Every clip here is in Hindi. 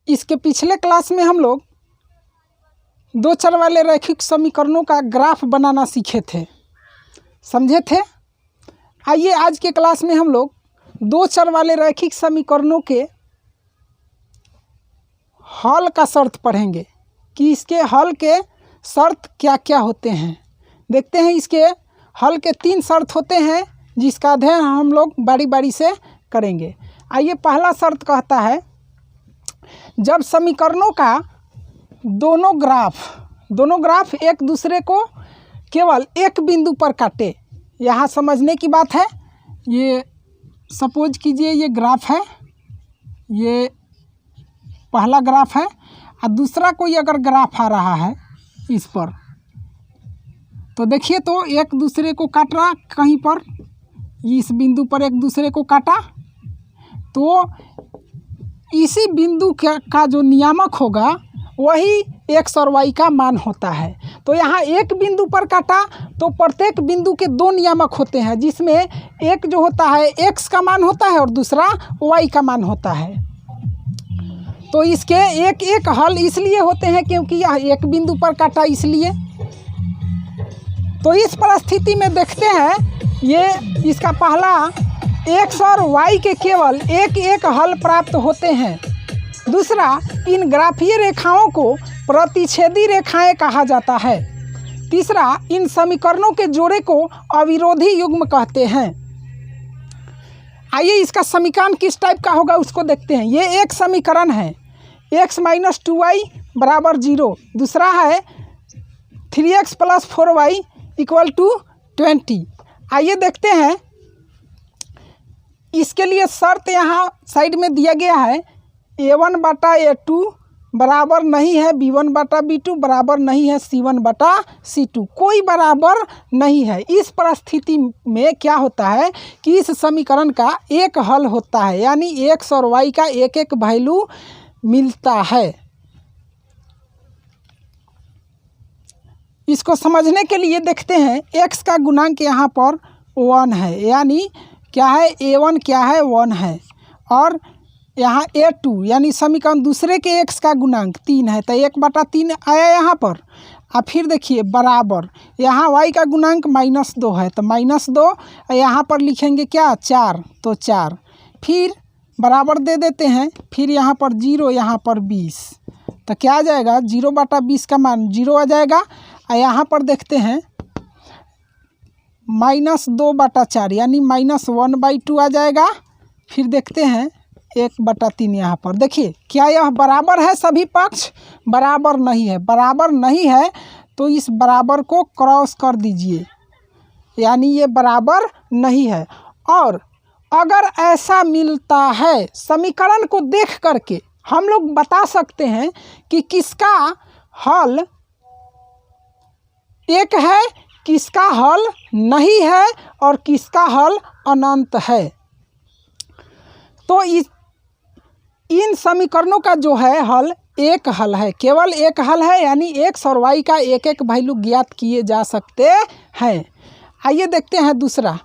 इसके पिछले क्लास में हम लोग दो चर वाले रैखिक समीकरणों का ग्राफ बनाना सीखे थे, समझे थे। आइए आज के क्लास में हम लोग दो चर वाले रैखिक समीकरणों के हल का शर्त पढ़ेंगे कि इसके हल के शर्त क्या क्या होते हैं। देखते हैं, इसके हल के 3 शर्त होते हैं जिसका अध्ययन हम लोग बारी बारी से करेंगे। आइए, पहला शर्त कहता है जब समीकरणों का दोनों ग्राफ एक दूसरे को केवल एक बिंदु पर काटे। यहाँ समझने की बात है, ये सपोज कीजिए ये ग्राफ है, ये पहला ग्राफ है और दूसरा कोई अगर ग्राफ आ रहा है इस पर, तो देखिए तो एक दूसरे को काट रहा, कहीं पर इस बिंदु पर एक दूसरे को काटा, तो इसी बिंदु का जो नियामक होगा वही x और y का मान होता है। तो यहाँ एक बिंदु पर काटा तो प्रत्येक बिंदु के 2 नियामक होते हैं, जिसमें एक जो होता है x का मान होता है और दूसरा y का मान होता है। तो इसके एक एक हल इसलिए होते हैं क्योंकि यह एक बिंदु पर काटा इसलिए। तो इस परिस्थिति में देखते हैं, ये इसका पहला x और y के केवल एक एक हल प्राप्त होते हैं। दूसरा, इन ग्राफीय रेखाओं को प्रतिच्छेदी रेखाएं कहा जाता है। तीसरा, इन समीकरणों के जोड़े को अविरोधी युग्म कहते हैं। आइए, इसका समीकरण किस टाइप का होगा उसको देखते हैं। ये एक समीकरण है, x - 2y = 0। दूसरा है 3x + 4y = 20। आइए देखते हैं, इसके लिए शर्त यहाँ साइड में दिया गया है, a1/a2 बराबर नहीं है b1/b2 बराबर नहीं है c1/c2, कोई बराबर नहीं है। इस परिस्थिति में क्या होता है कि इस समीकरण का एक हल होता है, यानी x और y का एक एक वैल्यू मिलता है। इसको समझने के लिए देखते हैं, x का गुणांक यहाँ पर 1 है, यानी क्या है a1 क्या है 1 है, और यहाँ a2 यानी समीकरण दूसरे के x का गुणांक 3 है, तो 1/3 आया यहाँ पर। और फिर देखिए बराबर, यहाँ y का गुणांक -2 है, तो -2, यहाँ पर लिखेंगे क्या 4, तो 4, फिर बराबर दे देते हैं, फिर यहाँ पर 0, यहाँ पर 20, तो क्या आ जाएगा 0/20 का मान 0 आ जाएगा। और यहाँ पर देखते हैं -2/4 यानी -1/2 आ जाएगा। फिर देखते हैं 1/3, यहाँ पर देखिए क्या यह बराबर है, सभी पक्ष बराबर नहीं है। बराबर नहीं है तो इस बराबर को क्रॉस कर दीजिए, यानी ये बराबर नहीं है। और अगर ऐसा मिलता है, समीकरण को देख करके हम लोग बता सकते हैं कि किसका हल एक है, किसका हल नहीं है और किसका हल अनंत है। तो इन समीकरणों का जो है हल एक हल है, केवल एक हल है, यानी x और y का एक एक वैल्यू ज्ञात किए जा सकते हैं। आइए देखते हैं दूसरा,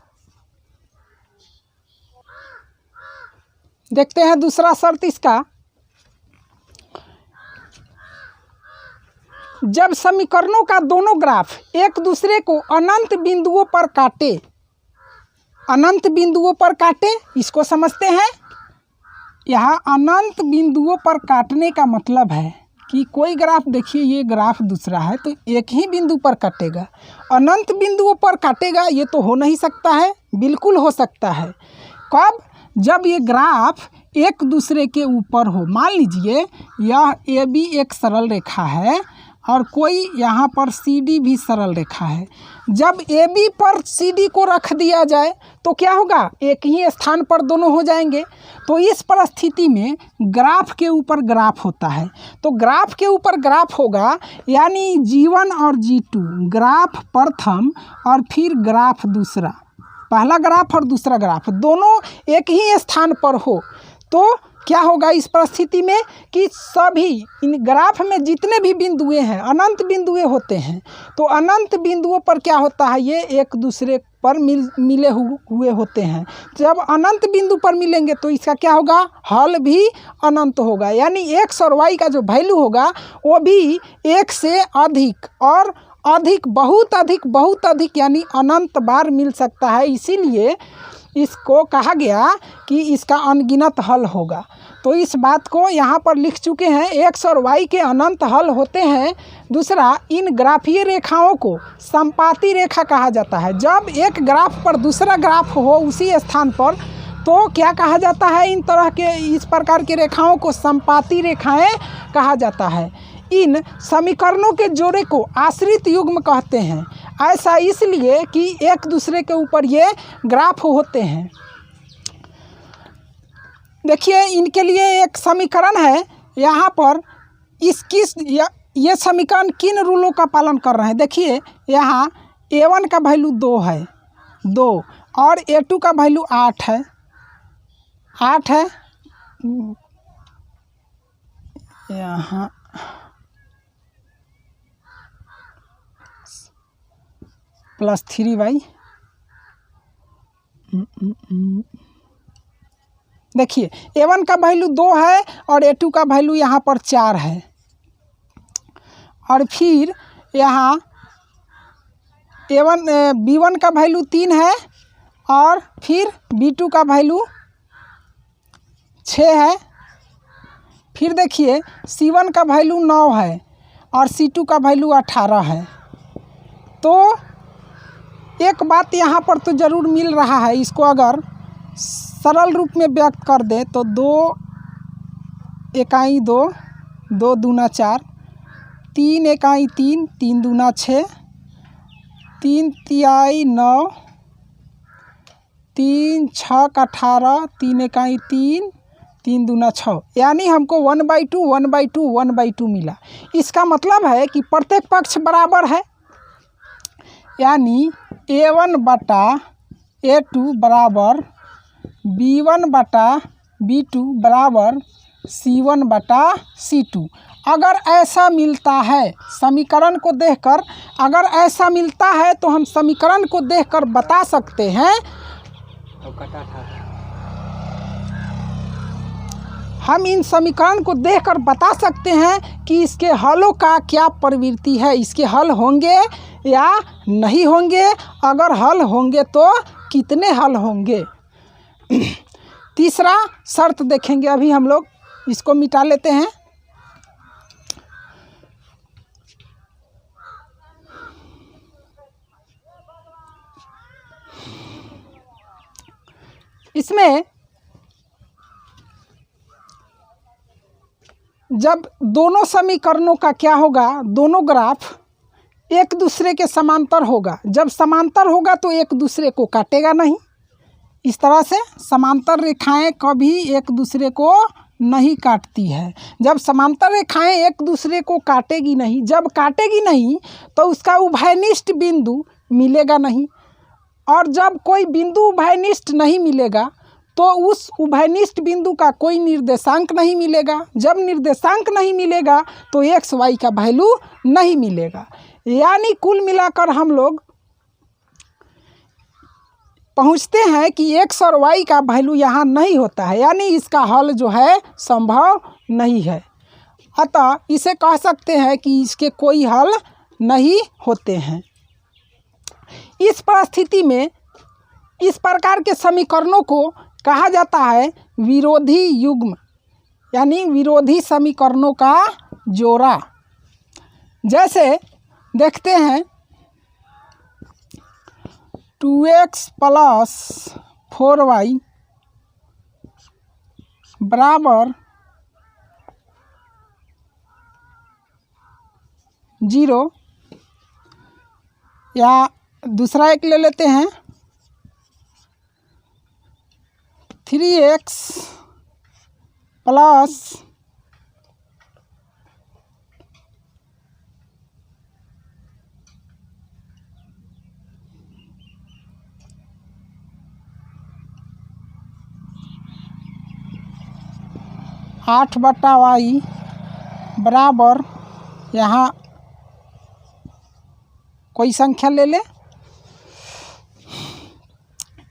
देखते हैं दूसरा शर्त इसका, जब समीकरणों का दोनों ग्राफ एक दूसरे को अनंत बिंदुओं पर काटे, अनंत बिंदुओं पर काटे, इसको समझते हैं। यहाँ अनंत बिंदुओं पर काटने का मतलब है कि कोई ग्राफ, देखिए ये ग्राफ दूसरा है तो एक ही बिंदु पर काटेगा, अनंत बिंदुओं पर काटेगा ये तो हो नहीं सकता है। बिल्कुल हो सकता है, कब? जब ये ग्राफ एक दूसरे के ऊपर हो। मान लीजिए यह AB एक सरल रेखा है और कोई यहाँ पर CD भी सरल रेखा है। जब AB पर CD को रख दिया जाए तो क्या होगा, एक ही स्थान पर दोनों हो जाएंगे। तो इस परिस्थिति में ग्राफ के ऊपर ग्राफ होता है, तो ग्राफ के ऊपर ग्राफ होगा, यानी G1 और G2, ग्राफ प्रथम और फिर ग्राफ दूसरा, पहला ग्राफ और दूसरा ग्राफ दोनों एक ही स्थान पर हो, तो क्या होगा इस परिस्थिति में कि सभी इन ग्राफ में जितने भी बिंदुएं हैं अनंत बिंदुएं होते हैं। तो अनंत बिंदुओं पर क्या होता है, ये एक दूसरे पर मिले हुए होते हैं। जब अनंत बिंदु पर मिलेंगे तो इसका क्या होगा, हल भी अनंत होगा। यानी x और y का जो वैल्यू होगा वो भी 1 से अधिक और अधिक, बहुत अधिक यानी अनंत बार मिल सकता है। इसीलिए इसको कहा गया कि इसका अनगिनत हल होगा। तो इस बात को यहाँ पर लिख चुके हैं, x और y के अनंत हल होते हैं। दूसरा, इन ग्राफीय रेखाओं को संपाती रेखा कहा जाता है। जब एक ग्राफ पर दूसरा ग्राफ हो उसी स्थान पर तो क्या कहा जाता है, इन तरह के इस प्रकार के रेखाओं को संपाती रेखाएं कहा जाता है। इन समीकरणों के जोड़े को आश्रित युग्म कहते हैं। ऐसा इसलिए कि एक दूसरे के ऊपर ये ग्राफ होते हैं। देखिए इनके लिए एक समीकरण है यहाँ पर, ये समीकरण किन रूलों का पालन कर रहे हैं। देखिए यहाँ a1 का वैल्यू 2 है, 2 और a2 का वैल्यू 8 है, 8 है। यहाँ +3y, देखिए a1 का वैल्यू 2 है और a2 का वैल्यू यहाँ पर 4 है। और फिर यहाँ b1 का वैल्यू 3 है और फिर b2 का वैल्यू 6 है। फिर देखिए c1 का वैल्यू 9 है और c2 का वैल्यू 18 है। तो एक बात यहाँ पर तो ज़रूर मिल रहा है। इसको अगर सरल रूप में व्यक्त कर दे तो 2 इकाई 2, 2 दूना 4, 3 इकाई 3, 3 दूना 6, 3 तिहाई 9, 3 छक 18, 3 इकाई 3, 3 दूना 6, यानी हमको 1/2, 1/2, 1/2 मिला। इसका मतलब है कि प्रत्येक पक्ष बराबर है, यानी a1 बटा a2 बराबर b1 बटा b2 बराबर c1 बटा c2। अगर ऐसा मिलता है समीकरण को देखकर, अगर ऐसा मिलता है तो हम समीकरण को देखकर बता सकते हैं, हम इन समीकरण को देखकर बता सकते हैं कि इसके हलों का क्या प्रवृत्ति है, इसके हल होंगे या नहीं होंगे। अगर हल होंगे तो कितने हल होंगे। तीसरा शर्त देखेंगे, अभी हम लोग इसको मिटा लेते हैं। इसमें जब दोनों समीकरणों का क्या होगा, दोनों ग्राफ एक दूसरे के समांतर होगा। जब समांतर होगा तो एक दूसरे को काटेगा नहीं। इस तरह से समांतर रेखाएं कभी एक दूसरे को नहीं काटती है। जब समांतर रेखाएं एक दूसरे को काटेगी नहीं, जब काटेगी नहीं तो उसका उभयनिष्ठ बिंदु मिलेगा नहीं। और जब कोई बिंदु उभयनिष्ठ नहीं मिलेगा तो उस उभयनिष्ठ बिंदु का कोई निर्देशांक नहीं मिलेगा। जब निर्देशांक नहीं मिलेगा तो एक्स वाई का वैल्यू नहीं मिलेगा। यानी कुल मिलाकर हम लोग पहुँचते हैं कि एक्स और वाई का वैल्यू यहाँ नहीं होता है, यानी इसका हल जो है संभव नहीं है। अतः इसे कह सकते हैं कि इसके कोई हल नहीं होते हैं। इस परिस्थिति में इस प्रकार के समीकरणों को कहा जाता है विरोधी युग्म, यानी विरोधी समीकरणों का जोड़ा। जैसे देखते हैं 2x प्लस 4y बराबर 0, या दूसरा एक ले लेते हैं 3x प्लस 8/y बराबर, यहाँ कोई संख्या ले ले,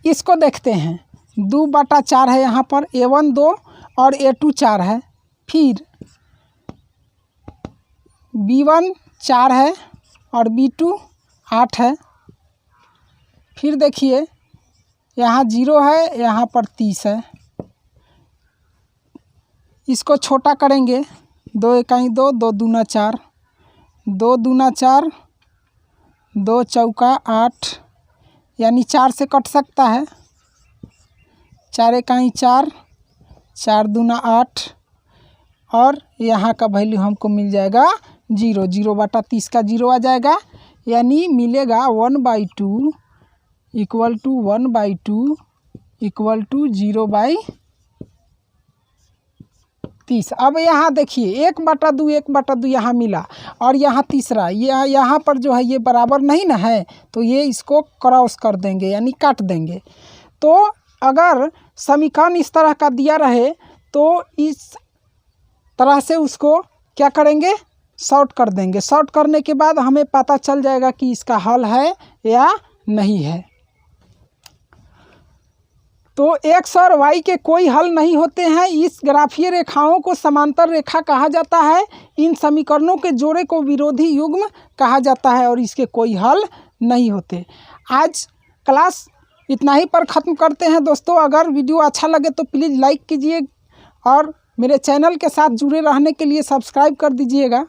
इसको देखते हैं। 2/4 है यहाँ पर, A1 2 और A2 4 है। फिर B1 4 है और B2 8 है। फिर देखिए यहाँ 0 है, यहाँ पर 30 है। इसको छोटा करेंगे, 2 इकाई 2, 2 दूना 4, 2 दूना 4, 2 चौका 8, यानी 4 से कट सकता है। 4 इकाई 4, 4 दूना 8 और यहाँ का वैल्यू हमको मिल जाएगा 0। 0/30 का 0 आ जाएगा, यानी मिलेगा 1/2 इक्वल टू 1/2 इक्वल टू 0/30। अब यहाँ देखिए 1/2 1/2 यहाँ मिला और यहाँ तीसरा यहाँ पर जो है ये बराबर नहीं ना है, तो ये इसको क्रॉस कर देंगे यानी काट देंगे। तो अगर समीकरण इस तरह का दिया रहे तो इस तरह से उसको क्या करेंगे, सॉर्ट कर देंगे। सॉर्ट करने के बाद हमें पता चल जाएगा कि इसका हल है या नहीं है। तो x और y के कोई हल नहीं होते हैं। इस ग्राफीय रेखाओं को समांतर रेखा कहा जाता है। इन समीकरणों के जोड़े को विरोधी युग्म कहा जाता है और इसके कोई हल नहीं होते। आज क्लास इतना ही पर ख़त्म करते हैं दोस्तों। अगर वीडियो अच्छा लगे तो प्लीज़ लाइक कीजिए और मेरे चैनल के साथ जुड़े रहने के लिए सब्सक्राइब कर दीजिएगा।